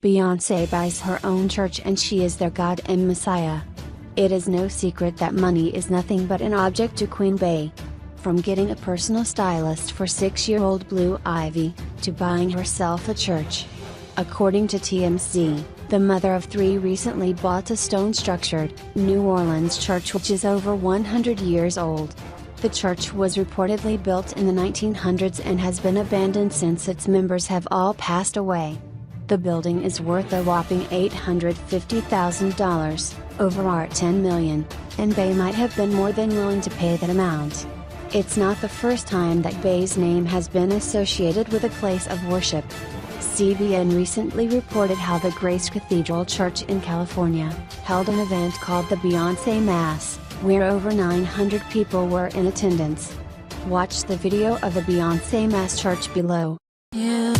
Beyonce buys her own church and she is their God and Messiah. It is no secret that money is nothing but an object to Queen Bey. From getting a personal stylist for 6-year-old Blue Ivy, to buying herself a church. According to TMZ, the mother of 3 recently bought a stone-structured, New Orleans church which is over 100 years old. The church was reportedly built in the 1900s and has been abandoned since its members have all passed away. The building is worth a whopping $850,000, over $10 million, and Bey might have been more than willing to pay that amount. It's not the first time that Bey's name has been associated with a place of worship. CBN recently reported how the Grace Cathedral Church in California held an event called the Beyonce Mass, where over 900 people were in attendance. Watch the video of the Beyonce Mass Church below. Yeah.